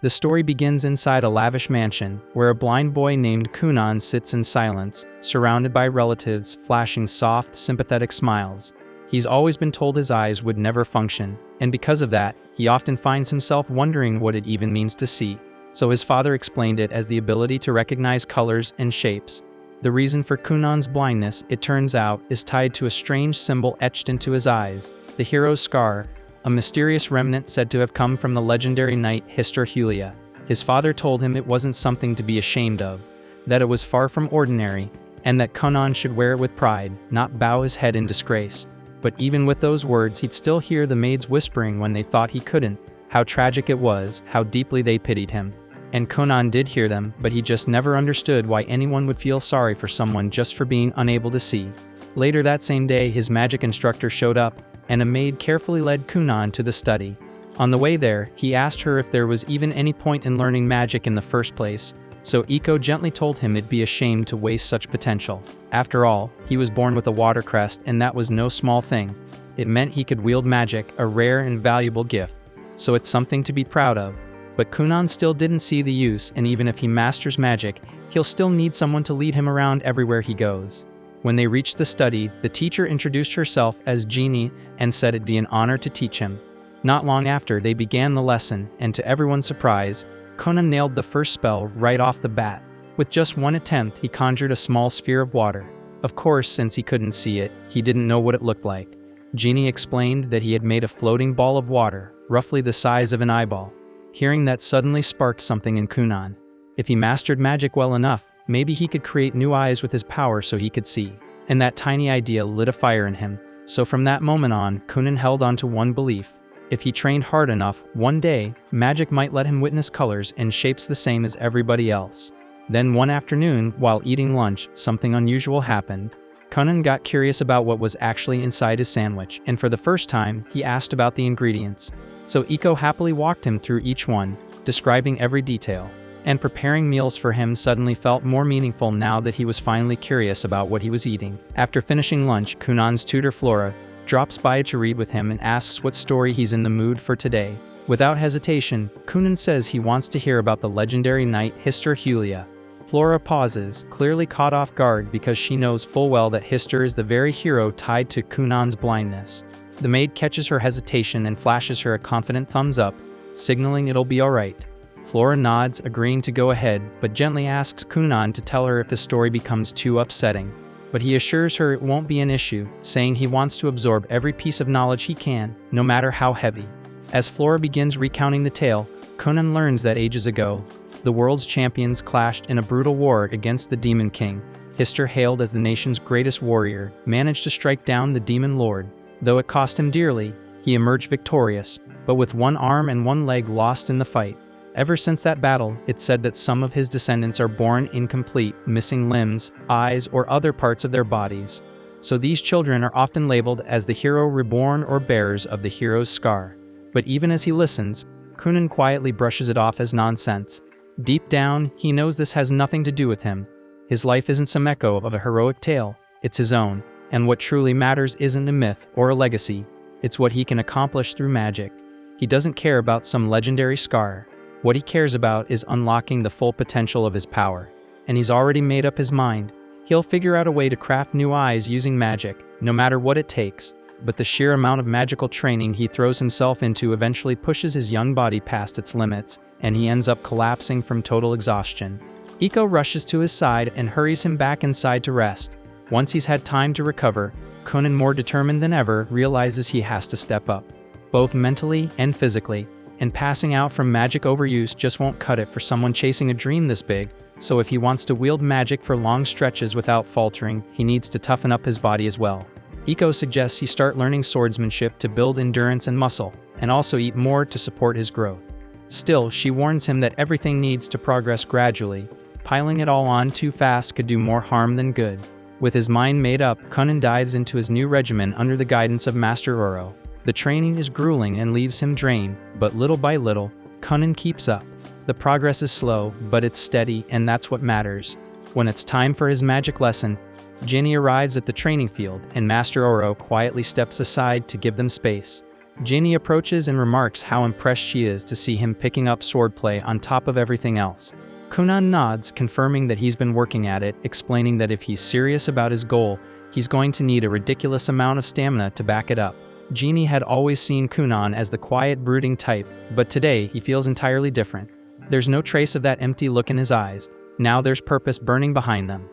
The story begins inside a lavish mansion, where a blind boy named Kunan sits in silence, surrounded by relatives flashing soft, sympathetic smiles. He's always been told his eyes would never function, and because of that, he often finds himself wondering what it even means to see. So his father explained it as the ability to recognize colors and shapes. The reason for Kunan's blindness, it turns out, is tied to a strange symbol etched into his eyes, the hero's scar, a mysterious remnant said to have come from the legendary knight Hyster-Hulia. His father told him it wasn't something to be ashamed of, that it was far from ordinary, and that Kunan should wear it with pride, not bow his head in disgrace. But even with those words, he'd still hear the maids whispering when they thought he couldn't, how tragic it was, how deeply they pitied him. And Kunan did hear them, but he just never understood why anyone would feel sorry for someone just for being unable to see. Later that same day, his magic instructor showed up, and a maid carefully led Kunan to the study. On the way there, he asked her if there was even any point in learning magic in the first place, so Iko gently told him it'd be a shame to waste such potential. After all, he was born with a water crest, and that was no small thing. It meant he could wield magic, a rare and valuable gift, so it's something to be proud of. But Kunan still didn't see the use, and even if he masters magic, he'll still need someone to lead him around everywhere he goes. When they reached the study, the teacher introduced herself as Genie and said it'd be an honor to teach him. Not long after, they began the lesson, and to everyone's surprise, Kunan nailed the first spell right off the bat. With just one attempt, he conjured a small sphere of water. Of course, since he couldn't see it, he didn't know what it looked like. Genie explained that he had made a floating ball of water, roughly the size of an eyeball. Hearing that suddenly sparked something in Kunan. If he mastered magic well enough, maybe he could create new eyes with his power so he could see. And that tiny idea lit a fire in him. So from that moment on, Kunan held on to one belief. If he trained hard enough, one day, magic might let him witness colors and shapes the same as everybody else. Then one afternoon, while eating lunch, something unusual happened. Kunan got curious about what was actually inside his sandwich, and for the first time, he asked about the ingredients. So Iko happily walked him through each one, describing every detail. And preparing meals for him suddenly felt more meaningful now that he was finally curious about what he was eating. After finishing lunch, Kunan's tutor Flora drops by to read with him and asks what story he's in the mood for today. Without hesitation, Kunan says he wants to hear about the legendary knight Hyster-Hulia. Flora pauses, clearly caught off guard because she knows full well that Hyster is the very hero tied to Kunan's blindness. The maid catches her hesitation and flashes her a confident thumbs up, signaling it'll be alright. Flora nods, agreeing to go ahead, but gently asks Kunan to tell her if the story becomes too upsetting. But he assures her it won't be an issue, saying he wants to absorb every piece of knowledge he can, no matter how heavy. As Flora begins recounting the tale, Kunan learns that ages ago, the world's champions clashed in a brutal war against the Demon King. Hyster, hailed as the nation's greatest warrior, managed to strike down the Demon Lord. Though it cost him dearly, he emerged victorious, but with one arm and one leg lost in the fight. Ever since that battle, it's said that some of his descendants are born incomplete, missing limbs, eyes, or other parts of their bodies. So these children are often labeled as the hero reborn or bearers of the hero's scar. But even as he listens, Kunan quietly brushes it off as nonsense. Deep down, he knows this has nothing to do with him. His life isn't some echo of a heroic tale, it's his own. And what truly matters isn't a myth or a legacy, it's what he can accomplish through magic. He doesn't care about some legendary scar. What he cares about is unlocking the full potential of his power. And he's already made up his mind. He'll figure out a way to craft new eyes using magic, no matter what it takes. But the sheer amount of magical training he throws himself into eventually pushes his young body past its limits, and he ends up collapsing from total exhaustion. Iko rushes to his side and hurries him back inside to rest. Once he's had time to recover, Kunan, more determined than ever, realizes he has to step up, both mentally and physically, and passing out from magic overuse just won't cut it for someone chasing a dream this big. So if he wants to wield magic for long stretches without faltering, he needs to toughen up his body as well. Iko suggests he start learning swordsmanship to build endurance and muscle, and also eat more to support his growth. Still, she warns him that everything needs to progress gradually. Piling it all on too fast could do more harm than good. With his mind made up, Kunan dives into his new regimen under the guidance of Master Oro. The training is grueling and leaves him drained, but little by little, Kunan keeps up. The progress is slow, but it's steady, and that's what matters. When it's time for his magic lesson, Ginny arrives at the training field, and Master Oro quietly steps aside to give them space. Ginny approaches and remarks how impressed she is to see him picking up swordplay on top of everything else. Kunan nods, confirming that he's been working at it, explaining that if he's serious about his goal, he's going to need a ridiculous amount of stamina to back it up. Ginny had always seen Kunan as the quiet, brooding type, but today he feels entirely different. There's no trace of that empty look in his eyes. Now there's purpose burning behind them.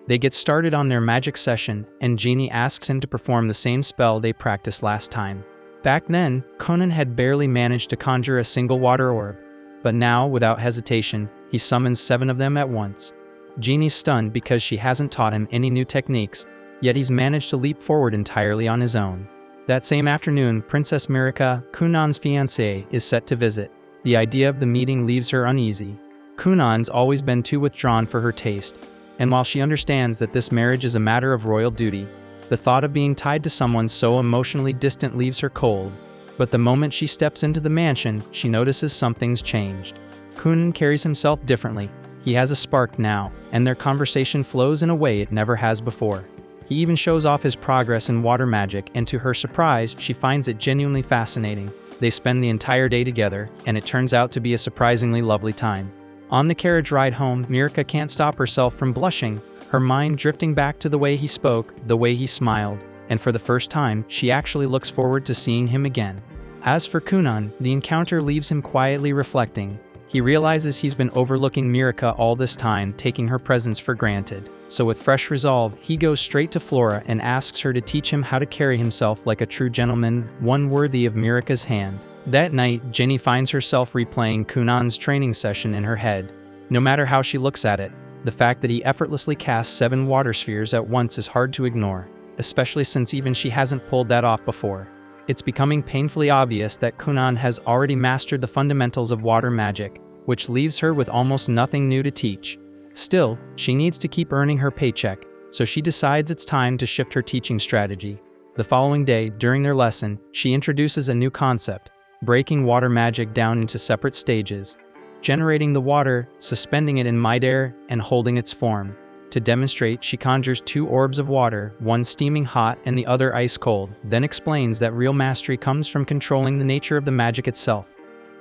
They get started on their magic session, and Ginny asks him to perform the same spell they practiced last time. Back then, Conan had barely managed to conjure a single water orb, but now, without hesitation, he summons 7 of them at once. Ginny's stunned because she hasn't taught him any new techniques, yet he's managed to leap forward entirely on his own. That same afternoon, Princess Mirika, Kunan's fiancée, is set to visit. The idea of the meeting leaves her uneasy. Kunan's always been too withdrawn for her taste, and while she understands that this marriage is a matter of royal duty, the thought of being tied to someone so emotionally distant leaves her cold. But the moment she steps into the mansion, she notices something's changed. Kunan carries himself differently. He has a spark now, and their conversation flows in a way it never has before. He even shows off his progress in water magic, and to her surprise, she finds it genuinely fascinating. They spend the entire day together, and it turns out to be a surprisingly lovely time. On the carriage ride home, Mirika can't stop herself from blushing, her mind drifting back to the way he spoke, the way he smiled, and for the first time, she actually looks forward to seeing him again. As for Kunan, the encounter leaves him quietly reflecting. He realizes he's been overlooking Mirika all this time, taking her presence for granted. So with fresh resolve, he goes straight to Flora and asks her to teach him how to carry himself like a true gentleman, one worthy of Mirika's hand. That night, Ginny finds herself replaying Kunan's training session in her head. No matter how she looks at it, the fact that he effortlessly casts 7 water spheres at once is hard to ignore, especially since even she hasn't pulled that off before. It's becoming painfully obvious that Kunan has already mastered the fundamentals of water magic, which leaves her with almost nothing new to teach. Still, she needs to keep earning her paycheck, so she decides it's time to shift her teaching strategy. The following day, during their lesson, she introduces a new concept, breaking water magic down into separate stages, generating the water, suspending it in midair, and holding its form. To demonstrate, she conjures 2 orbs of water, one steaming hot and the other ice cold, then explains that real mastery comes from controlling the nature of the magic itself.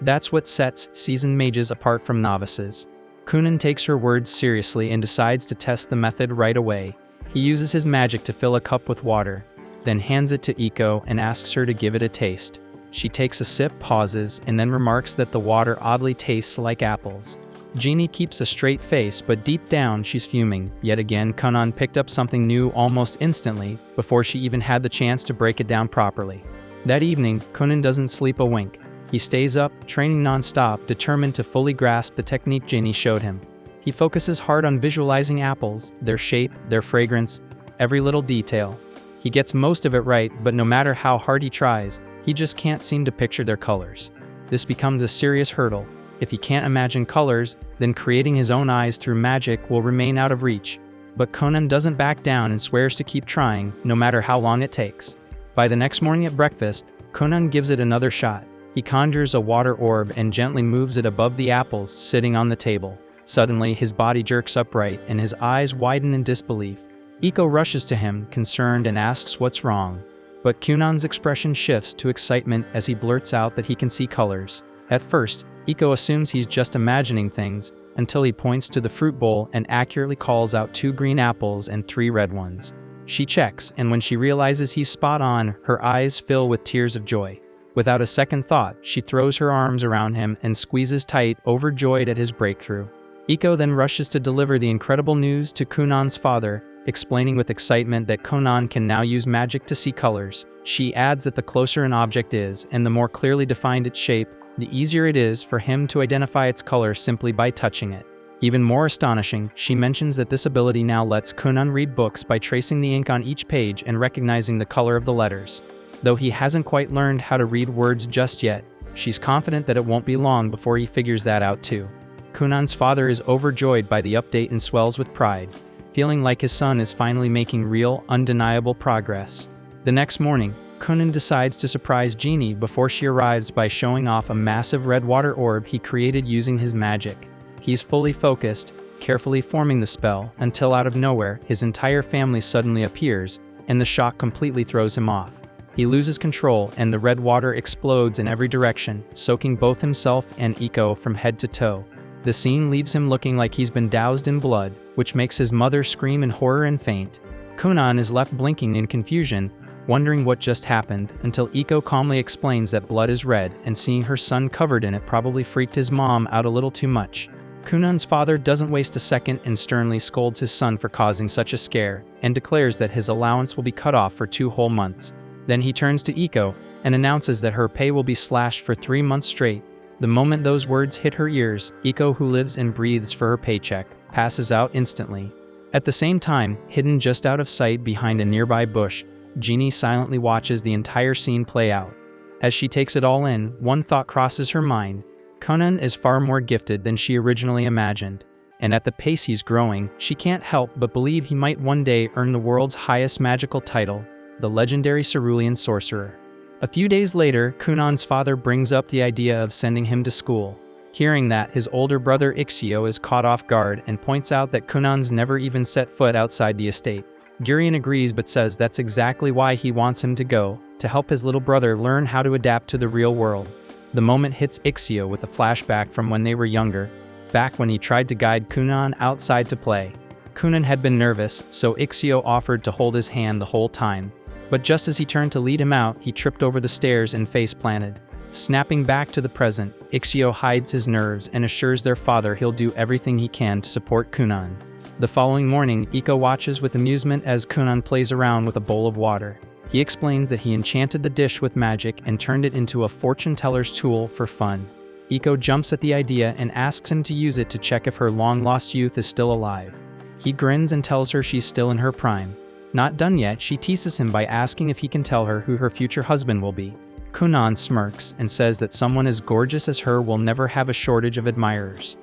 That's what sets seasoned mages apart from novices. Kunan takes her words seriously and decides to test the method right away. He uses his magic to fill a cup with water, then hands it to Iko and asks her to give it a taste. She takes a sip, pauses, and then remarks that the water oddly tastes like apples. Ginny keeps a straight face, but deep down she's fuming. Yet again, Kunan picked up something new almost instantly, before she even had the chance to break it down properly. That evening, Kunan doesn't sleep a wink. He stays up, training non-stop, determined to fully grasp the technique Ginny showed him. He focuses hard on visualizing apples, their shape, their fragrance, every little detail. He gets most of it right, but no matter how hard he tries, he just can't seem to picture their colors. This becomes a serious hurdle. If he can't imagine colors, then creating his own eyes through magic will remain out of reach. But Kunan doesn't back down and swears to keep trying, no matter how long it takes. By the next morning at breakfast, Kunan gives it another shot. He conjures a water orb and gently moves it above the apples sitting on the table. Suddenly, his body jerks upright and his eyes widen in disbelief. Iko rushes to him, concerned, and asks what's wrong. But Kunan's expression shifts to excitement as he blurts out that he can see colors. At first, Iko assumes he's just imagining things, until he points to the fruit bowl and accurately calls out 2 green apples and 3 red ones. She checks, and when she realizes he's spot on, her eyes fill with tears of joy. Without a second thought, she throws her arms around him and squeezes tight, overjoyed at his breakthrough. Iko then rushes to deliver the incredible news to Kunan's father, explaining with excitement that Kunan can now use magic to see colors. She adds that the closer an object is, and the more clearly defined its shape, the easier it is for him to identify its color simply by touching it. Even more astonishing, she mentions that this ability now lets Kunan read books by tracing the ink on each page and recognizing the color of the letters. Though he hasn't quite learned how to read words just yet, she's confident that it won't be long before he figures that out too. Kunan's father is overjoyed by the update and swells with pride, feeling like his son is finally making real, undeniable progress. The next morning, Kunan decides to surprise Ginny before she arrives by showing off a massive red water orb he created using his magic. He's fully focused, carefully forming the spell, until out of nowhere, his entire family suddenly appears, and the shock completely throws him off. He loses control and the red water explodes in every direction, soaking both himself and Iko from head to toe. The scene leaves him looking like he's been doused in blood, which makes his mother scream in horror and faint. Kunan is left blinking in confusion, wondering what just happened, until Iko calmly explains that blood is red, and seeing her son covered in it probably freaked his mom out a little too much. Kunan's father doesn't waste a second and sternly scolds his son for causing such a scare, and declares that his allowance will be cut off for 2 whole months. Then he turns to Iko and announces that her pay will be slashed for 3 months straight. The moment those words hit her ears, Iko, who lives and breathes for her paycheck, passes out instantly. At the same time, hidden just out of sight behind a nearby bush, Jeannie silently watches the entire scene play out. As she takes it all in, one thought crosses her mind. Kunan is far more gifted than she originally imagined, and at the pace he's growing, she can't help but believe he might one day earn the world's highest magical title, the legendary Cerulean Sorcerer. A few days later, Kunan's father brings up the idea of sending him to school. Hearing that, his older brother Ixio is caught off guard and points out that Kunan's never even set foot outside the estate. Gurion agrees but says that's exactly why he wants him to go, to help his little brother learn how to adapt to the real world. The moment hits Ixio with a flashback from when they were younger, back when he tried to guide Kunan outside to play. Kunan had been nervous, so Ixio offered to hold his hand the whole time. But just as he turned to lead him out, he tripped over the stairs and face-planted. Snapping back to the present, Ixio hides his nerves and assures their father he'll do everything he can to support Kunan. The following morning, Iko watches with amusement as Kunan plays around with a bowl of water. He explains that he enchanted the dish with magic and turned it into a fortune-teller's tool for fun. Iko jumps at the idea and asks him to use it to check if her long-lost youth is still alive. He grins and tells her she's still in her prime. Not done yet, she teases him by asking if he can tell her who her future husband will be. Kunan smirks and says that someone as gorgeous as her will never have a shortage of admirers.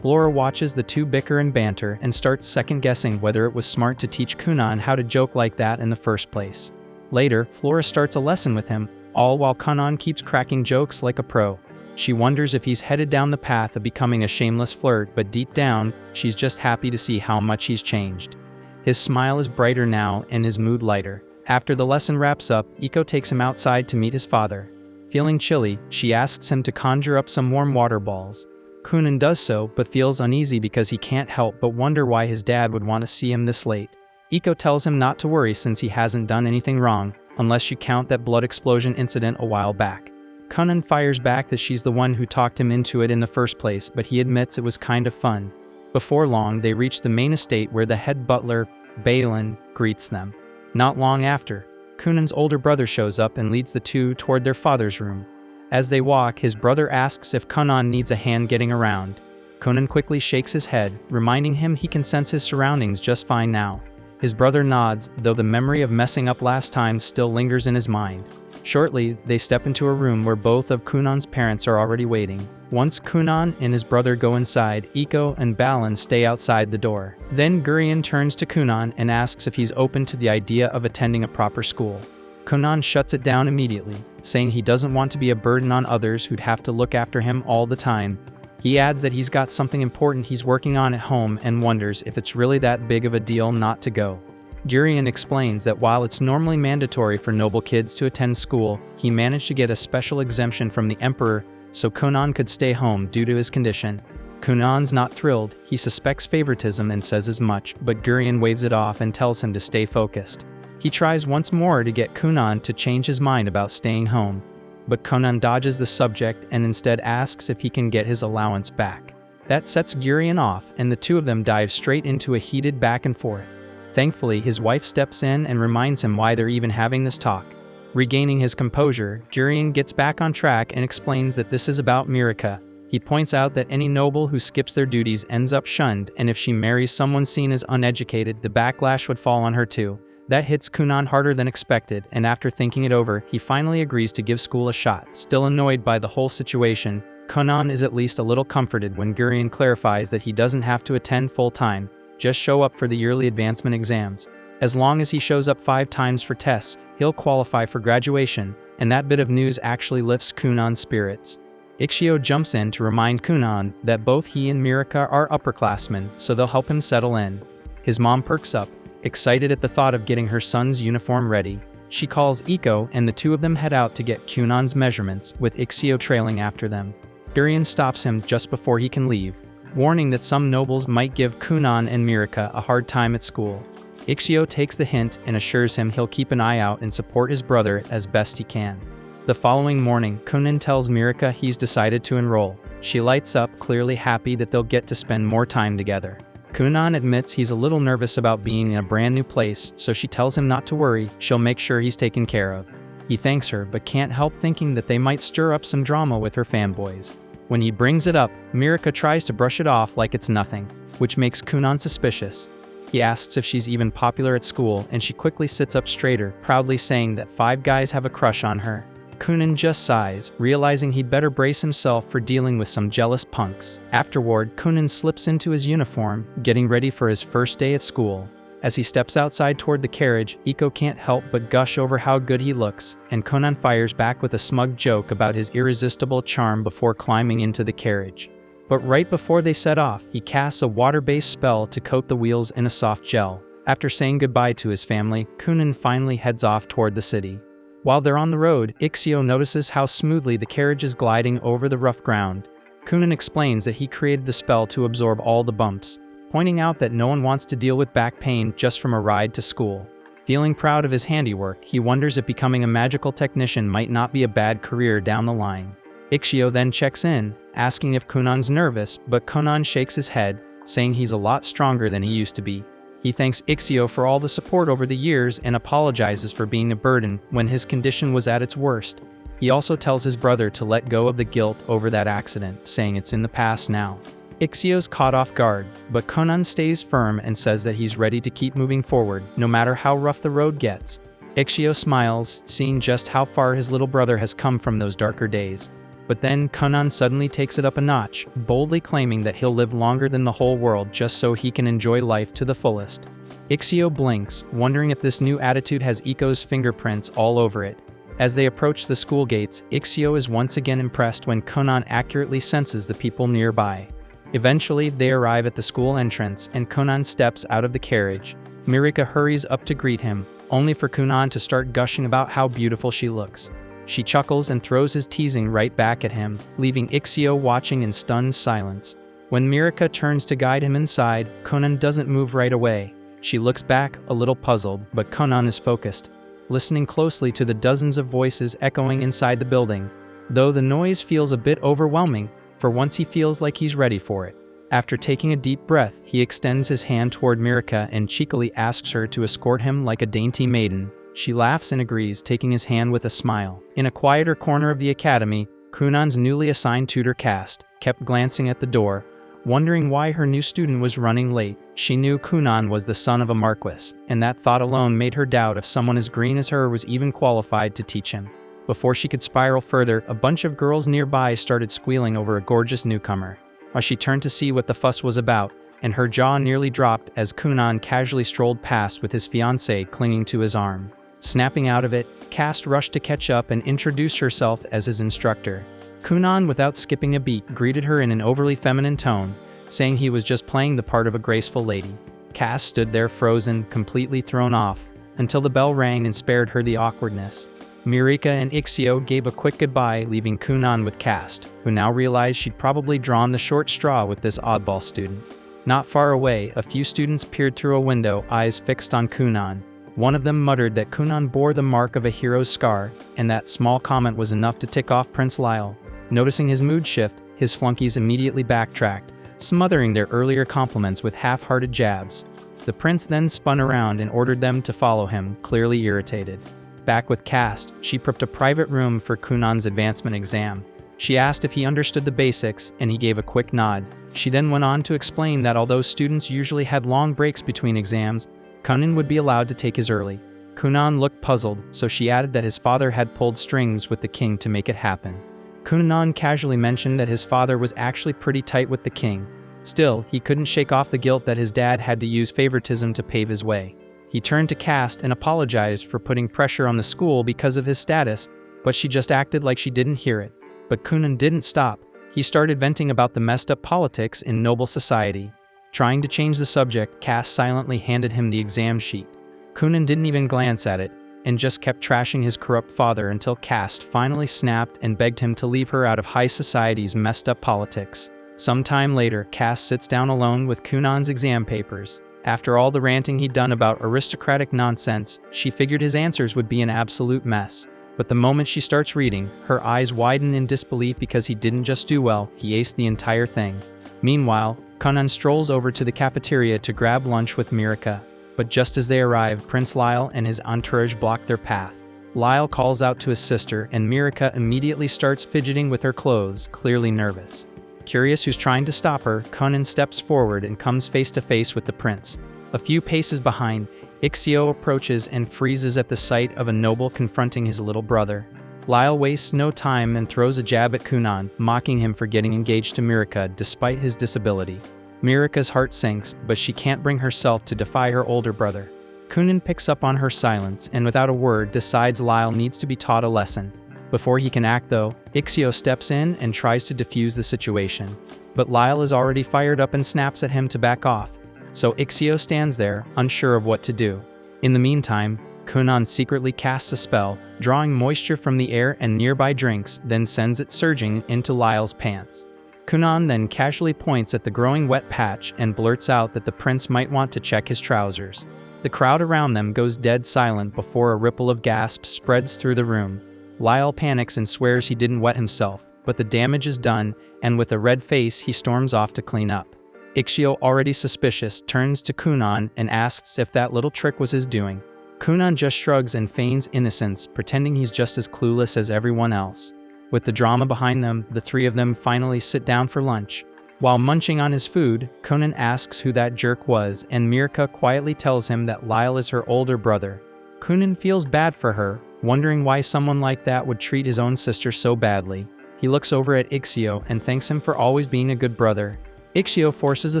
Flora watches the two bicker and banter and starts second-guessing whether it was smart to teach Kunan how to joke like that in the first place. Later, Flora starts a lesson with him, all while Kunan keeps cracking jokes like a pro. She wonders if he's headed down the path of becoming a shameless flirt, but deep down, she's just happy to see how much he's changed. His smile is brighter now and his mood lighter. After the lesson wraps up, Iko takes him outside to meet his father. Feeling chilly, she asks him to conjure up some warm water balls. Kunan does so, but feels uneasy because he can't help but wonder why his dad would want to see him this late. Iko tells him not to worry since he hasn't done anything wrong, unless you count that blood explosion incident a while back. Kunan fires back that she's the one who talked him into it in the first place, but he admits it was kind of fun. Before long, they reach the main estate where the head butler, Balin, greets them. Not long after, Kunan's older brother shows up and leads the two toward their father's room. As they walk, his brother asks if Kunan needs a hand getting around. Kunan quickly shakes his head, reminding him he can sense his surroundings just fine now. His brother nods, though the memory of messing up last time still lingers in his mind. Shortly, they step into a room where both of Kunan's parents are already waiting. Once Kunan and his brother go inside, Iko and Balin stay outside the door. Then Gurion turns to Kunan and asks if he's open to the idea of attending a proper school. Kunan shuts it down immediately, saying he doesn't want to be a burden on others who'd have to look after him all the time. He adds that he's got something important he's working on at home and wonders if it's really that big of a deal not to go. Gurion explains that while it's normally mandatory for noble kids to attend school, he managed to get a special exemption from the Emperor so Kunan could stay home due to his condition. Kunan's not thrilled, he suspects favoritism and says as much, but Gurion waves it off and tells him to stay focused. He tries once more to get Kunan to change his mind about staying home, but Kunan dodges the subject and instead asks if he can get his allowance back. That sets Gurion off, and the two of them dive straight into a heated back and forth. Thankfully, his wife steps in and reminds him why they're even having this talk. Regaining his composure, Gurion gets back on track and explains that this is about Mirika. He points out that any noble who skips their duties ends up shunned, and if she marries someone seen as uneducated, the backlash would fall on her too. That hits Kunan harder than expected, and after thinking it over, he finally agrees to give school a shot. Still annoyed by the whole situation, Kunan is at least a little comforted when Gurion clarifies that he doesn't have to attend full-time, just show up for the yearly advancement exams. As long as he shows up 5 times for tests, he'll qualify for graduation, and that bit of news actually lifts Kunan's spirits. Ixio jumps in to remind Kunan that both he and Mirika are upperclassmen, so they'll help him settle in. His mom perks up, excited at the thought of getting her son's uniform ready. She calls Iko, and the two of them head out to get Kunan's measurements, with Ixio trailing after them. Urian stops him just before he can leave, warning that some nobles might give Kunan and Mirika a hard time at school. Ixio takes the hint and assures him he'll keep an eye out and support his brother as best he can. The following morning, Kunan tells Mirika he's decided to enroll. She lights up, clearly happy that they'll get to spend more time together. Kunan admits he's a little nervous about being in a brand new place, so she tells him not to worry, she'll make sure he's taken care of. He thanks her but can't help thinking that they might stir up some drama with her fanboys. When he brings it up, Mirika tries to brush it off like it's nothing, which makes Kunan suspicious. He asks if she's even popular at school, and she quickly sits up straighter, proudly saying that 5 guys have a crush on her. Kunan just sighs, realizing he'd better brace himself for dealing with some jealous punks. Afterward, Kunan slips into his uniform, getting ready for his first day at school. As he steps outside toward the carriage, Iko can't help but gush over how good he looks, and Kunan fires back with a smug joke about his irresistible charm before climbing into the carriage. But right before they set off, he casts a water-based spell to coat the wheels in a soft gel. After saying goodbye to his family, Kunan finally heads off toward the city. While they're on the road, Ixio notices how smoothly the carriage is gliding over the rough ground. Kunan explains that he created the spell to absorb all the bumps, pointing out that no one wants to deal with back pain just from a ride to school. Feeling proud of his handiwork, he wonders if becoming a magical technician might not be a bad career down the line. Ixio then checks in, asking if Kunan's nervous, but Kunan shakes his head, saying he's a lot stronger than he used to be. He thanks Ixio for all the support over the years and apologizes for being a burden when his condition was at its worst. He also tells his brother to let go of the guilt over that accident, saying it's in the past now. Ixio's caught off guard, but Kunan stays firm and says that he's ready to keep moving forward, no matter how rough the road gets. Ixio smiles, seeing just how far his little brother has come from those darker days. But then Kunan suddenly takes it up a notch, boldly claiming that he'll live longer than the whole world just so he can enjoy life to the fullest. Ixio blinks, wondering if this new attitude has Iko's fingerprints all over it. As they approach the school gates, Ixio is once again impressed when Kunan accurately senses the people nearby. Eventually, they arrive at the school entrance, and Kunan steps out of the carriage. Mirika hurries up to greet him, only for Kunan to start gushing about how beautiful she looks. She chuckles and throws his teasing right back at him, leaving Ixio watching in stunned silence. When Mirika turns to guide him inside, Kunan doesn't move right away. She looks back, a little puzzled, but Kunan is focused, listening closely to the dozens of voices echoing inside the building. Though the noise feels a bit overwhelming, for once he feels like he's ready for it. After taking a deep breath, he extends his hand toward Mirika and cheekily asks her to escort him like a dainty maiden. She laughs and agrees, taking his hand with a smile. In a quieter corner of the academy, Kunan's newly assigned tutor Cast kept glancing at the door, wondering why her new student was running late. She knew Kunan was the son of a marquis, and that thought alone made her doubt if someone as green as her was even qualified to teach him. Before she could spiral further, a bunch of girls nearby started squealing over a gorgeous newcomer. While she turned to see what the fuss was about, and her jaw nearly dropped as Kunan casually strolled past with his fiancée clinging to his arm. Snapping out of it, Cast rushed to catch up and introduce herself as his instructor. Kunan, without skipping a beat, greeted her in an overly feminine tone, saying he was just playing the part of a graceful lady. Cast stood there frozen, completely thrown off, until the bell rang and spared her the awkwardness. Mirika and Ixio gave a quick goodbye, leaving Kunan with Cast, who now realized she'd probably drawn the short straw with this oddball student. Not far away, a few students peered through a window, eyes fixed on Kunan. One of them muttered that Kunan bore the mark of a hero's scar, and that small comment was enough to tick off Prince Lyle. Noticing his mood shift, his flunkies immediately backtracked, smothering their earlier compliments with half-hearted jabs. The prince then spun around and ordered them to follow him, clearly irritated. Back with Cast, she prepped a private room for Kunan's advancement exam. She asked if he understood the basics, and he gave a quick nod. She then went on to explain that although students usually had long breaks between exams, Kunan would be allowed to take his early. Kunan looked puzzled, so she added that his father had pulled strings with the king to make it happen. Kunan casually mentioned that his father was actually pretty tight with the king. Still, he couldn't shake off the guilt that his dad had to use favoritism to pave his way. He turned to Cast and apologized for putting pressure on the school because of his status, but she just acted like she didn't hear it. But Kunan didn't stop. He started venting about the messed up politics in noble society. Trying to change the subject, Cast silently handed him the exam sheet. Kunan didn't even glance at it. and just kept trashing his corrupt father until Caste finally snapped and begged him to leave her out of high society's messed up politics. Sometime later, Caste sits down alone with Kunan's exam papers. After all the ranting he'd done about aristocratic nonsense, she figured his answers would be an absolute mess. But the moment she starts reading, her eyes widen in disbelief because he didn't just do well, he aced the entire thing. Meanwhile, Kunan strolls over to the cafeteria to grab lunch with Mirika. But just as they arrive, Prince Lyle and his entourage block their path. Lyle calls out to his sister, and Mirika immediately starts fidgeting with her clothes, clearly nervous. Curious who's trying to stop her, Kunan steps forward and comes face to face with the prince. A few paces behind, Ixio approaches and freezes at the sight of a noble confronting his little brother. Lyle wastes no time and throws a jab at Kunan, mocking him for getting engaged to Mirika despite his disability. Mirika's heart sinks, but she can't bring herself to defy her older brother. Kunan picks up on her silence and without a word decides Lyle needs to be taught a lesson. Before he can act though, Ixio steps in and tries to defuse the situation. But Lyle is already fired up and snaps at him to back off. So Ixio stands there, unsure of what to do. In the meantime, Kunan secretly casts a spell, drawing moisture from the air and nearby drinks, then sends it surging into Lyle's pants. Kunan then casually points at the growing wet patch and blurts out that the prince might want to check his trousers. The crowd around them goes dead silent before a ripple of gasps spreads through the room. Lyle panics and swears he didn't wet himself, but the damage is done, and with a red face he storms off to clean up. Ixio, already suspicious, turns to Kunan and asks if that little trick was his doing. Kunan just shrugs and feigns innocence, pretending he's just as clueless as everyone else. With the drama behind them, the three of them finally sit down for lunch. While munching on his food, Kunan asks who that jerk was, and Mirika quietly tells him that Lyle is her older brother. Kunan feels bad for her, wondering why someone like that would treat his own sister so badly. He looks over at Ixio and thanks him for always being a good brother. Ixio forces a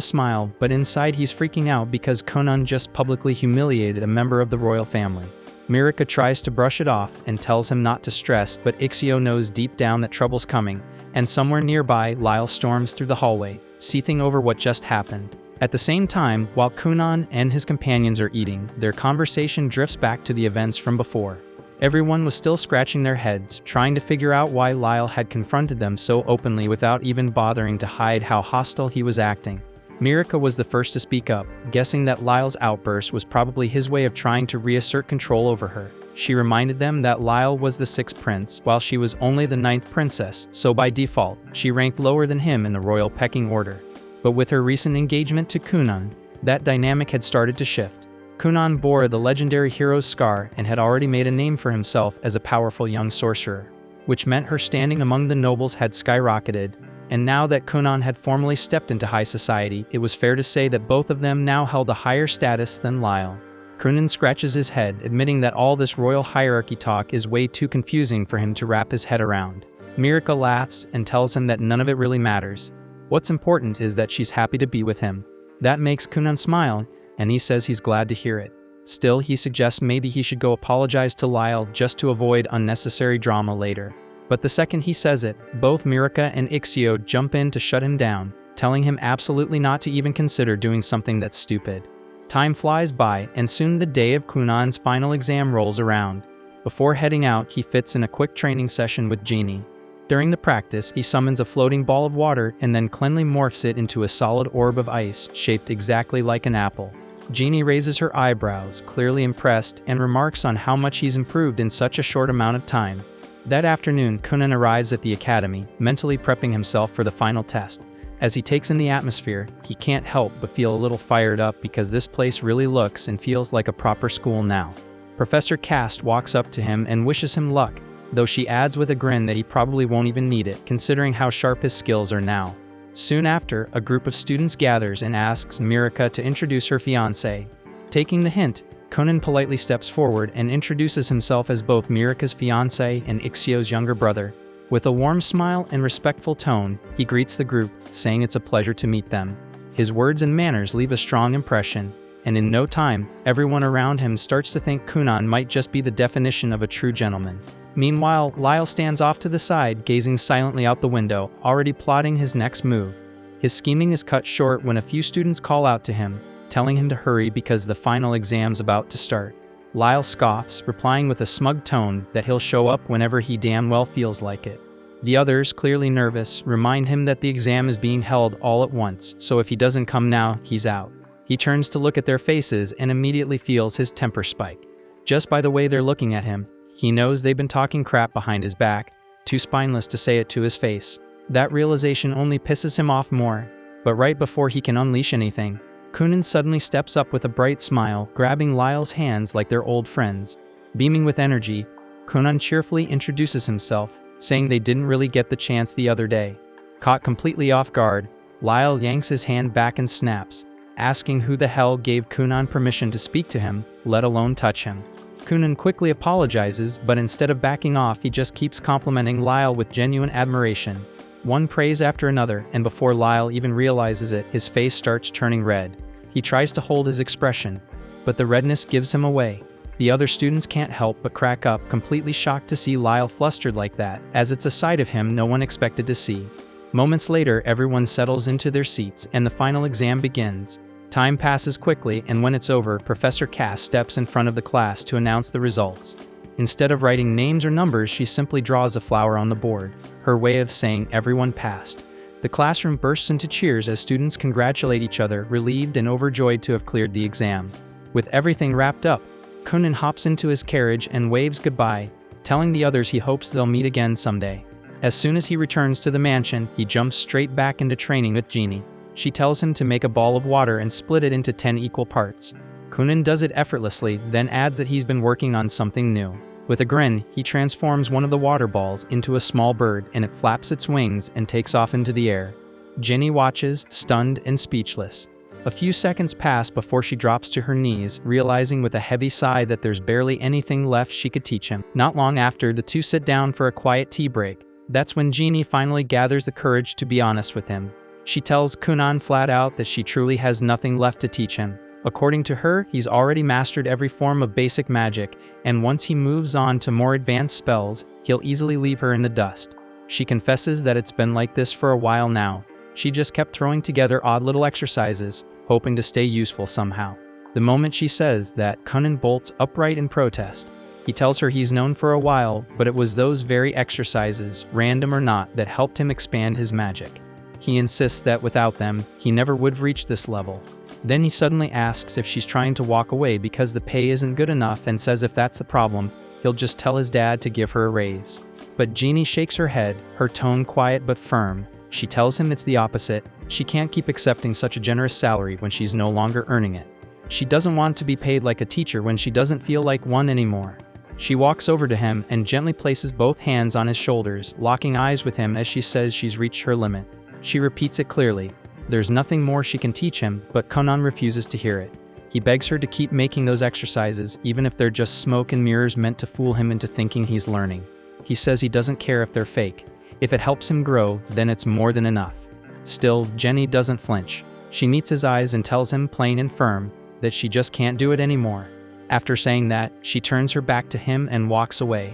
smile, but inside he's freaking out because Kunan just publicly humiliated a member of the royal family. Mirika tries to brush it off and tells him not to stress, but Ixio knows deep down that trouble's coming, and somewhere nearby, Lyle storms through the hallway, seething over what just happened. At the same time, while Kunan and his companions are eating, their conversation drifts back to the events from before. Everyone was still scratching their heads, trying to figure out why Lyle had confronted them so openly without even bothering to hide how hostile he was acting. Mirika was the first to speak up, guessing that Lyle's outburst was probably his way of trying to reassert control over her. She reminded them that Lyle was the 6th prince, while she was only the 9th princess, so by default, she ranked lower than him in the royal pecking order. But with her recent engagement to Kunan, that dynamic had started to shift. Kunan bore the legendary hero's scar and had already made a name for himself as a powerful young sorcerer, which meant her standing among the nobles had skyrocketed, and now that Kunan had formally stepped into high society, it was fair to say that both of them now held a higher status than Lyle. Kunan scratches his head, admitting that all this royal hierarchy talk is way too confusing for him to wrap his head around. Mirika laughs and tells him that none of it really matters. What's important is that she's happy to be with him. That makes Kunan smile, and he says he's glad to hear it. Still, he suggests maybe he should go apologize to Lyle just to avoid unnecessary drama later. But the second he says it, both Mirika and Ixio jump in to shut him down, telling him absolutely not to even consider doing something that's stupid. Time flies by, and soon the day of Kunan's final exam rolls around. Before heading out, he fits in a quick training session with Genie. During the practice, he summons a floating ball of water and then cleanly morphs it into a solid orb of ice, shaped exactly like an apple. Genie raises her eyebrows, clearly impressed, and remarks on how much he's improved in such a short amount of time. That afternoon, Kunan arrives at the academy, mentally prepping himself for the final test. As he takes in the atmosphere, he can't help but feel a little fired up because this place really looks and feels like a proper school now. Professor Cast walks up to him and wishes him luck, though she adds with a grin that he probably won't even need it, considering how sharp his skills are now. Soon after, a group of students gathers and asks Mirika to introduce her fiancé. Taking the hint, Kunan politely steps forward and introduces himself as both Mirika's fiancé and Ixio's younger brother. With a warm smile and respectful tone, he greets the group, saying it's a pleasure to meet them. His words and manners leave a strong impression, and in no time, everyone around him starts to think Kunan might just be the definition of a true gentleman. Meanwhile, Lyle stands off to the side, gazing silently out the window, already plotting his next move. His scheming is cut short when a few students call out to him, telling him to hurry because the final exam's about to start. Lyle scoffs, replying with a smug tone that he'll show up whenever he damn well feels like it. The others, clearly nervous, remind him that the exam is being held all at once, so if he doesn't come now, he's out. He turns to look at their faces and immediately feels his temper spike. Just by the way they're looking at him, he knows they've been talking crap behind his back, too spineless to say it to his face. That realization only pisses him off more. But right before he can unleash anything, Kunan suddenly steps up with a bright smile, grabbing Lyle's hands like they're old friends. Beaming with energy, Kunan cheerfully introduces himself, saying they didn't really get the chance the other day. Caught completely off guard, Lyle yanks his hand back and snaps, asking who the hell gave Kunan permission to speak to him, let alone touch him. Kunan quickly apologizes, but instead of backing off, he just keeps complimenting Lyle with genuine admiration. One praise after another, and before Lyle even realizes it, his face starts turning red. He tries to hold his expression, but the redness gives him away. The other students can't help but crack up, completely shocked to see Lyle flustered like that, as it's a side of him no one expected to see. Moments later, everyone settles into their seats, and the final exam begins. Time passes quickly, and when it's over, Professor Cass steps in front of the class to announce the results. Instead of writing names or numbers, she simply draws a flower on the board, her way of saying everyone passed. The classroom bursts into cheers as students congratulate each other, relieved and overjoyed to have cleared the exam. With everything wrapped up, Kunan hops into his carriage and waves goodbye, telling the others he hopes they'll meet again someday. As soon as he returns to the mansion, he jumps straight back into training with Jeannie. She tells him to make a ball of water and split it into 10 equal parts. Kunan does it effortlessly, then adds that he's been working on something new. With a grin, he transforms one of the water balls into a small bird, and it flaps its wings and takes off into the air. Jenny watches, stunned and speechless. A few seconds pass before she drops to her knees, realizing with a heavy sigh that there's barely anything left she could teach him. Not long after, the two sit down for a quiet tea break. That's when Jeannie finally gathers the courage to be honest with him. She tells Kunan flat out that she truly has nothing left to teach him. According to her, he's already mastered every form of basic magic, and once he moves on to more advanced spells, he'll easily leave her in the dust. She confesses that it's been like this for a while now. She just kept throwing together odd little exercises, hoping to stay useful somehow. The moment she says that, Kunan bolts upright in protest. He tells her he's known for a while, but it was those very exercises, random or not, that helped him expand his magic. He insists that without them, he never would have reached this level. Then he suddenly asks if she's trying to walk away because the pay isn't good enough, and says if that's the problem, he'll just tell his dad to give her a raise. But Jeannie shakes her head, her tone quiet but firm. She tells him it's the opposite. She can't keep accepting such a generous salary when she's no longer earning it. She doesn't want to be paid like a teacher when she doesn't feel like one anymore. She walks over to him and gently places both hands on his shoulders, locking eyes with him as she says she's reached her limit. She repeats it clearly. There's nothing more she can teach him, but Kunan refuses to hear it. He begs her to keep making those exercises, even if they're just smoke and mirrors meant to fool him into thinking he's learning. He says he doesn't care if they're fake. If it helps him grow, then it's more than enough. Still, Jenny doesn't flinch. She meets his eyes and tells him plain and firm that she just can't do it anymore. After saying that, she turns her back to him and walks away.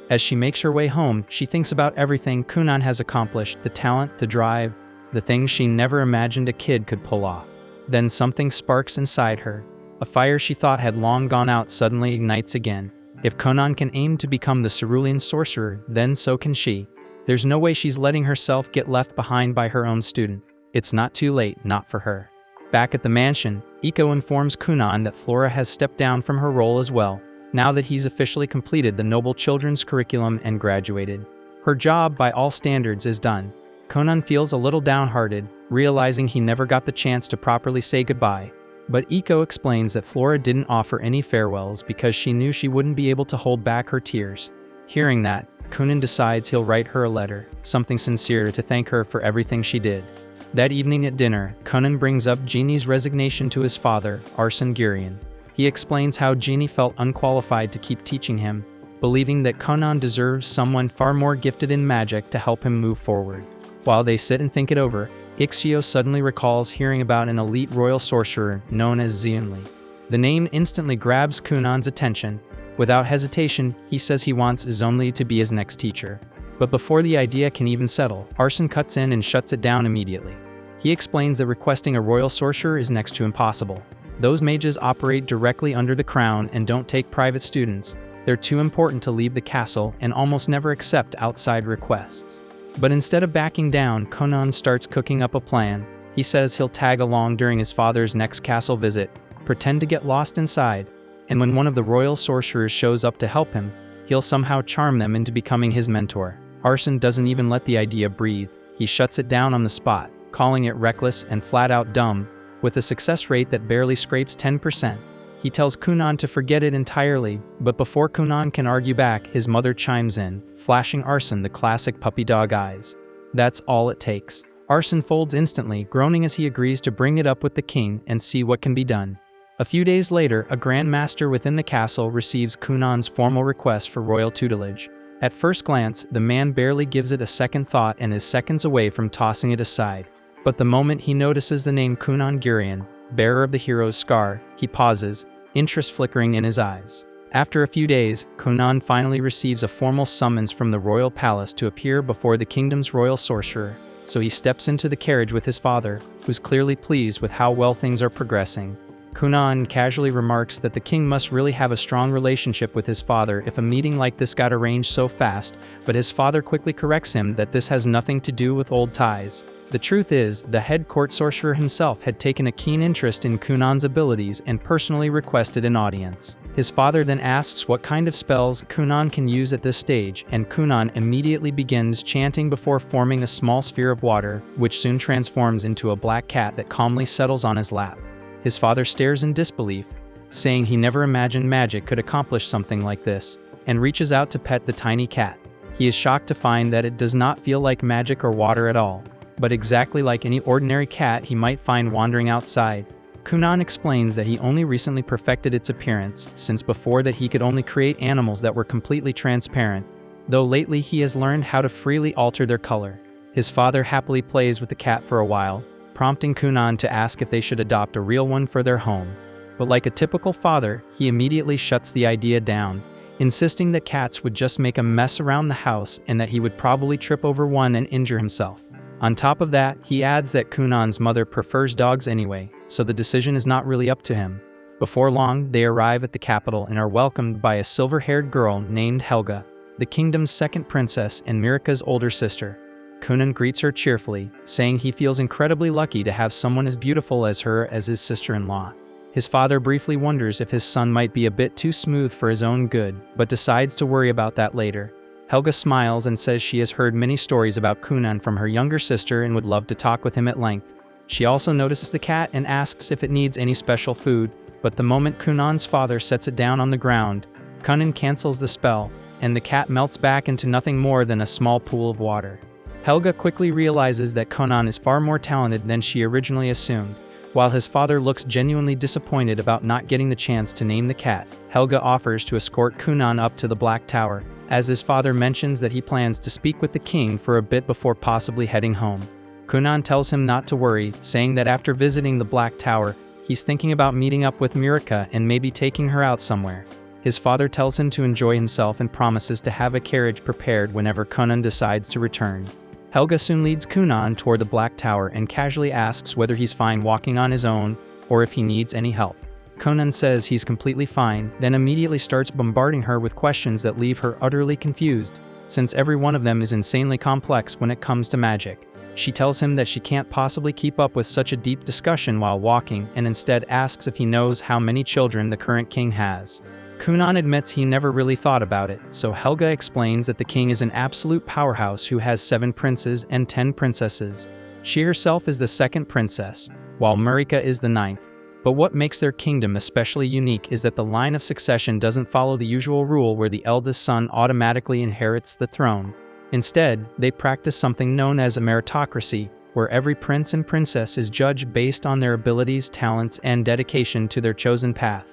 As she makes her way home, she thinks about everything Kunan has accomplished, the talent, the drive, the things she never imagined a kid could pull off. Then something sparks inside her. A fire she thought had long gone out suddenly ignites again. If Kunan can aim to become the cerulean sorcerer, then so can she. There's no way she's letting herself get left behind by her own student. It's not too late, not for her. Back at the mansion, Iko informs Kunan that Flora has stepped down from her role as well, now that he's officially completed the Noble Children's curriculum and graduated. Her job, by all standards, is done. Kunan feels a little downhearted, realizing he never got the chance to properly say goodbye. But Iko explains that Flora didn't offer any farewells because she knew she wouldn't be able to hold back her tears. Hearing that, Kunan decides he'll write her a letter, something sincere to thank her for everything she did. That evening at dinner, Kunan brings up Jeannie's resignation to his father, Arsene Girion. He explains how Jeannie felt unqualified to keep teaching him, believing that Kunan deserves someone far more gifted in magic to help him move forward. While they sit and think it over, Ixio suddenly recalls hearing about an elite royal sorcerer known as Zionli. The name instantly grabs Kunan's attention. Without hesitation, he says he wants Zionli to be his next teacher. But before the idea can even settle, Arsene cuts in and shuts it down immediately. He explains that requesting a royal sorcerer is next to impossible. Those mages operate directly under the crown and don't take private students. They're too important to leave the castle and almost never accept outside requests. But instead of backing down, Conan starts cooking up a plan. He says he'll tag along during his father's next castle visit, pretend to get lost inside, and when one of the royal sorcerers shows up to help him, he'll somehow charm them into becoming his mentor. Arsene doesn't even let the idea breathe. He shuts it down on the spot, calling it reckless and flat-out dumb, with a success rate that barely scrapes 10%. He tells Conan to forget it entirely, but before Conan can argue back, his mother chimes in, flashing Arsene the classic puppy dog eyes. That's all it takes. Arsene folds instantly, groaning as he agrees to bring it up with the king and see what can be done. A few days later, a Grand Master within the castle receives Cunan's formal request for royal tutelage. At first glance, the man barely gives it a second thought and is seconds away from tossing it aside. But the moment he notices the name Cunan Gurion, bearer of the hero's scar, he pauses, interest flickering in his eyes. After a few days, Conan finally receives a formal summons from the royal palace to appear before the kingdom's royal sorcerer, so he steps into the carriage with his father, who's clearly pleased with how well things are progressing. Conan casually remarks that the king must really have a strong relationship with his father if a meeting like this got arranged so fast, but his father quickly corrects him that this has nothing to do with old ties. The truth is, the head court sorcerer himself had taken a keen interest in Cunan's abilities and personally requested an audience. His father then asks what kind of spells Cunan can use at this stage, and Cunan immediately begins chanting before forming a small sphere of water, which soon transforms into a black cat that calmly settles on his lap. His father stares in disbelief, saying he never imagined magic could accomplish something like this, and reaches out to pet the tiny cat. He is shocked to find that it does not feel like magic or water at all, but exactly like any ordinary cat he might find wandering outside. Cunan explains that he only recently perfected its appearance, since before that he could only create animals that were completely transparent, though lately he has learned how to freely alter their color. His father happily plays with the cat for a while, prompting Cunan to ask if they should adopt a real one for their home. But like a typical father, he immediately shuts the idea down, insisting that cats would just make a mess around the house and that he would probably trip over one and injure himself. On top of that, he adds that Cunan's mother prefers dogs anyway, so the decision is not really up to him. Before long, they arrive at the capital and are welcomed by a silver-haired girl named Helga, the kingdom's second princess and Mirika's older sister. Cunan greets her cheerfully, saying he feels incredibly lucky to have someone as beautiful as her as his sister-in-law. His father briefly wonders if his son might be a bit too smooth for his own good, but decides to worry about that later. Helga smiles and says she has heard many stories about Cunan from her younger sister and would love to talk with him at length. She also notices the cat and asks if it needs any special food, but the moment Cunan's father sets it down on the ground, Cunan cancels the spell, and the cat melts back into nothing more than a small pool of water. Helga quickly realizes that Conan is far more talented than she originally assumed. While his father looks genuinely disappointed about not getting the chance to name the cat, Helga offers to escort Cunan up to the Black Tower, as his father mentions that he plans to speak with the king for a bit before possibly heading home. Cunan tells him not to worry, saying that after visiting the Black Tower, he's thinking about meeting up with Mirika and maybe taking her out somewhere. His father tells him to enjoy himself and promises to have a carriage prepared whenever Cunan decides to return. Helga soon leads Cunan toward the Black Tower and casually asks whether he's fine walking on his own or if he needs any help. Conan says he's completely fine, then immediately starts bombarding her with questions that leave her utterly confused, since every one of them is insanely complex when it comes to magic. She tells him that she can't possibly keep up with such a deep discussion while walking and instead asks if he knows how many children the current king has. Cunan admits he never really thought about it, so Helga explains that the king is an absolute powerhouse who has 7 princes and 10 princesses. She herself is the second princess, while Marika is the 9th. But what makes their kingdom especially unique is that the line of succession doesn't follow the usual rule where the eldest son automatically inherits the throne. Instead, they practice something known as a meritocracy, where every prince and princess is judged based on their abilities, talents, and dedication to their chosen path.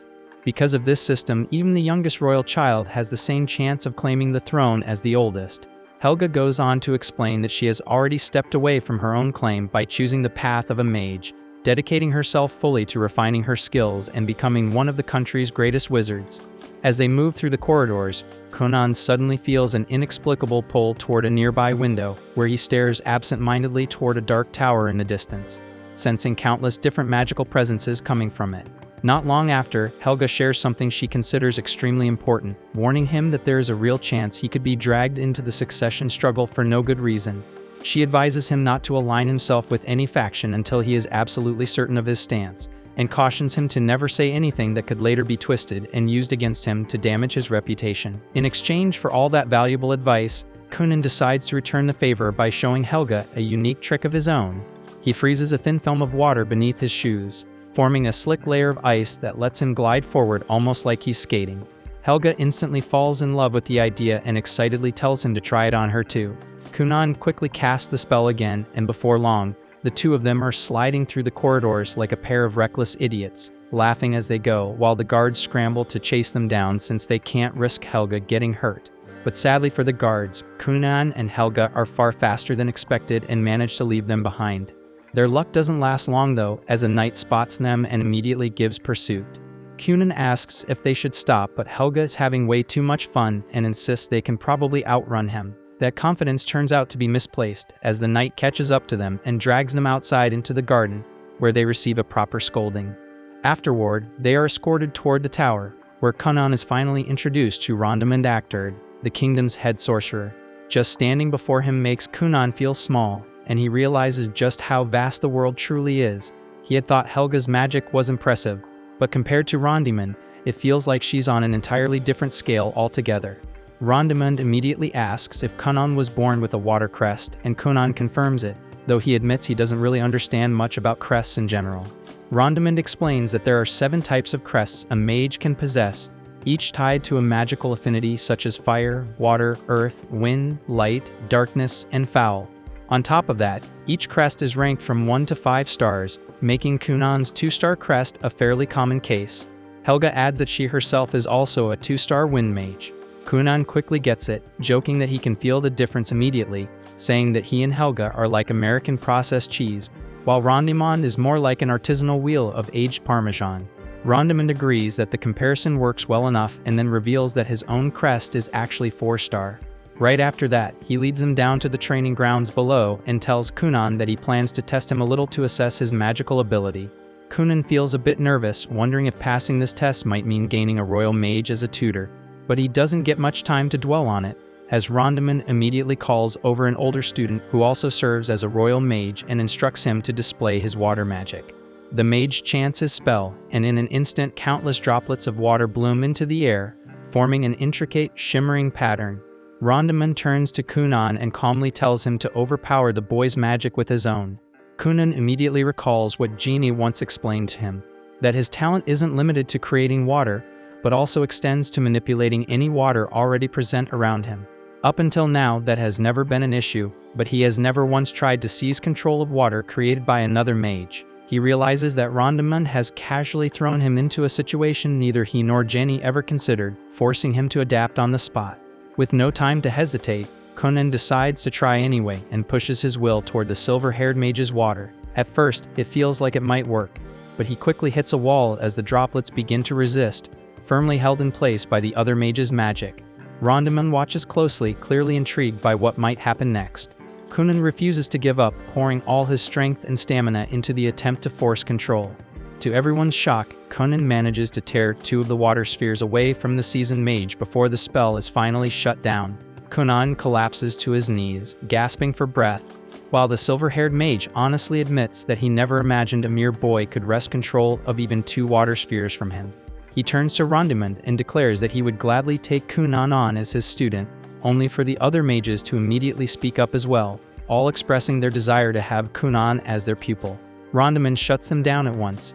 Because of this system, even the youngest royal child has the same chance of claiming the throne as the oldest. Helga goes on to explain that she has already stepped away from her own claim by choosing the path of a mage, dedicating herself fully to refining her skills and becoming one of the country's greatest wizards. As they move through the corridors, Conan suddenly feels an inexplicable pull toward a nearby window, where he stares absent-mindedly toward a dark tower in the distance, sensing countless different magical presences coming from it. Not long after, Helga shares something she considers extremely important, warning him that there is a real chance he could be dragged into the succession struggle for no good reason. She advises him not to align himself with any faction until he is absolutely certain of his stance, and cautions him to never say anything that could later be twisted and used against him to damage his reputation. In exchange for all that valuable advice, Kunan decides to return the favor by showing Helga a unique trick of his own. He freezes a thin film of water beneath his shoes, forming a slick layer of ice that lets him glide forward almost like he's skating. Helga instantly falls in love with the idea and excitedly tells him to try it on her too. Kunan quickly casts the spell again, and before long, the two of them are sliding through the corridors like a pair of reckless idiots, laughing as they go, while the guards scramble to chase them down since they can't risk Helga getting hurt. But sadly for the guards, Kunan and Helga are far faster than expected and manage to leave them behind. Their luck doesn't last long though, as a knight spots them and immediately gives pursuit. Kunan asks if they should stop, but Helga is having way too much fun and insists they can probably outrun him. That confidence turns out to be misplaced, as the knight catches up to them and drags them outside into the garden, where they receive a proper scolding. Afterward, they are escorted toward the tower, where Kunan is finally introduced to Rondamund Actard, the kingdom's head sorcerer. Just standing before him makes Kunan feel small, and he realizes just how vast the world truly is. He had thought Helga's magic was impressive, but compared to Rondamund, it feels like she's on an entirely different scale altogether. Rondamund immediately asks if Kunan was born with a water crest, and Kunan confirms it, though he admits he doesn't really understand much about crests in general. Rondamund explains that there are 7 types of crests a mage can possess, each tied to a magical affinity such as fire, water, earth, wind, light, darkness, and foul. On top of that, each crest is ranked from 1 to 5 stars, making Kunan's 2-star crest a fairly common case. Helga adds that she herself is also a 2-star wind mage. Kunan quickly gets it, joking that he can feel the difference immediately, saying that he and Helga are like American processed cheese, while Rondamund is more like an artisanal wheel of aged Parmesan. Rondamund agrees that the comparison works well enough and then reveals that his own crest is actually 4-star. Right after that, he leads them down to the training grounds below and tells Kunan that he plans to test him a little to assess his magical ability. Kunan feels a bit nervous, wondering if passing this test might mean gaining a royal mage as a tutor, but he doesn't get much time to dwell on it, as Rondamund immediately calls over an older student who also serves as a royal mage and instructs him to display his water magic. The mage chants his spell, and in an instant countless droplets of water bloom into the air, forming an intricate, shimmering pattern. Rondamund turns to Kunan and calmly tells him to overpower the boy's magic with his own. Kunan immediately recalls what Genie once explained to him, that his talent isn't limited to creating water, but also extends to manipulating any water already present around him. Up until now, that has never been an issue, but he has never once tried to seize control of water created by another mage. He realizes that Rondamund has casually thrown him into a situation neither he nor Jenny ever considered, forcing him to adapt on the spot. With no time to hesitate, Kunan decides to try anyway and pushes his will toward the silver-haired mage's water. At first, it feels like it might work, but he quickly hits a wall as the droplets begin to resist, firmly held in place by the other mage's magic. Rondamund watches closely, clearly intrigued by what might happen next. Kunan refuses to give up, pouring all his strength and stamina into the attempt to force control. To everyone's shock, Kunan manages to tear 2 of the water spheres away from the seasoned mage before the spell is finally shut down. Kunan collapses to his knees, gasping for breath, while the silver-haired mage honestly admits that he never imagined a mere boy could wrest control of even 2 water spheres from him. He turns to Rondamund and declares that he would gladly take Kunan on as his student, only for the other mages to immediately speak up as well, all expressing their desire to have Kunan as their pupil. Rondamund shuts them down at once,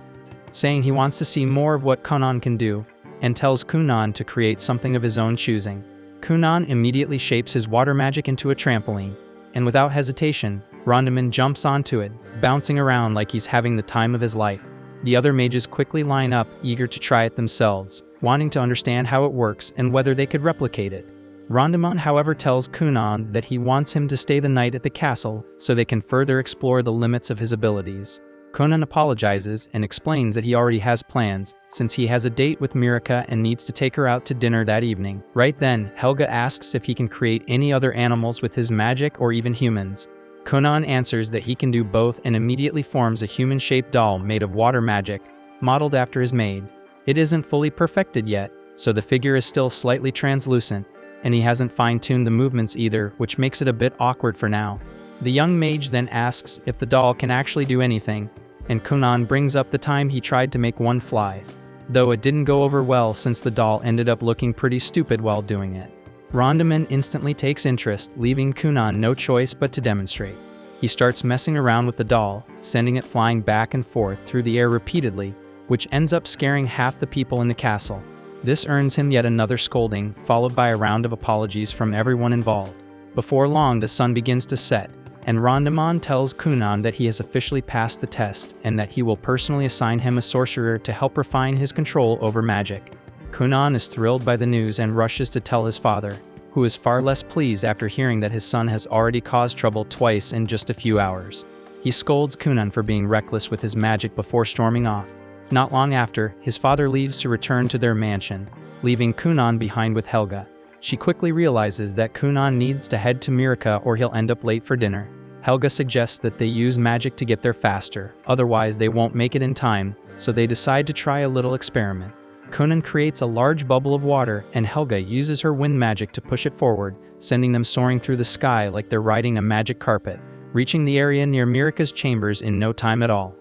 saying he wants to see more of what Kunan can do, and tells Kunan to create something of his own choosing. Kunan immediately shapes his water magic into a trampoline, and without hesitation, Rondamund jumps onto it, bouncing around like he's having the time of his life. The other mages quickly line up, eager to try it themselves, wanting to understand how it works and whether they could replicate it. Rondamund, however, tells Kunan that he wants him to stay the night at the castle so they can further explore the limits of his abilities. Kunan apologizes and explains that he already has plans, since he has a date with Mirika and needs to take her out to dinner that evening. Right then, Helga asks if he can create any other animals with his magic or even humans. Kunan answers that he can do both and immediately forms a human-shaped doll made of water magic, modeled after his maid. It isn't fully perfected yet, so the figure is still slightly translucent, and he hasn't fine-tuned the movements either, which makes it a bit awkward for now. The young mage then asks if the doll can actually do anything, and Kunan brings up the time he tried to make one fly, though it didn't go over well since the doll ended up looking pretty stupid while doing it. Rondaman instantly takes interest, leaving Kunan no choice but to demonstrate. He starts messing around with the doll, sending it flying back and forth through the air repeatedly, which ends up scaring half the people in the castle. This earns him yet another scolding, followed by a round of apologies from everyone involved. Before long, the sun begins to set, and Rondaman tells Kunan that he has officially passed the test and that he will personally assign him a sorcerer to help refine his control over magic. Kunan is thrilled by the news and rushes to tell his father, who is far less pleased after hearing that his son has already caused trouble twice in just a few hours. He scolds Kunan for being reckless with his magic before storming off. Not long after, his father leaves to return to their mansion, leaving Kunan behind with Helga. She quickly realizes that Kunan needs to head to Mirika or he'll end up late for dinner. Helga suggests that they use magic to get there faster, otherwise they won't make it in time, so they decide to try a little experiment. Kunan creates a large bubble of water, and Helga uses her wind magic to push it forward, sending them soaring through the sky like they're riding a magic carpet, reaching the area near Mirika's chambers in no time at all.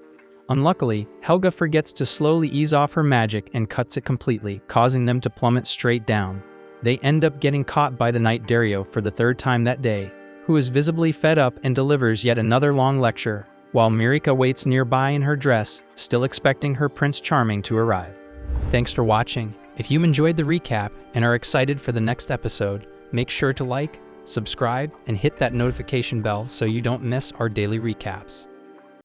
Unluckily, Helga forgets to slowly ease off her magic and cuts it completely, causing them to plummet straight down. They end up getting caught by the knight Dario for the third time that day, who is visibly fed up and delivers yet another long lecture, while Mirika waits nearby in her dress, still expecting her Prince Charming to arrive. Thanks for watching. If you enjoyed the recap and are excited for the next episode, make sure to like, subscribe, and hit that notification bell so you don't miss our daily recaps.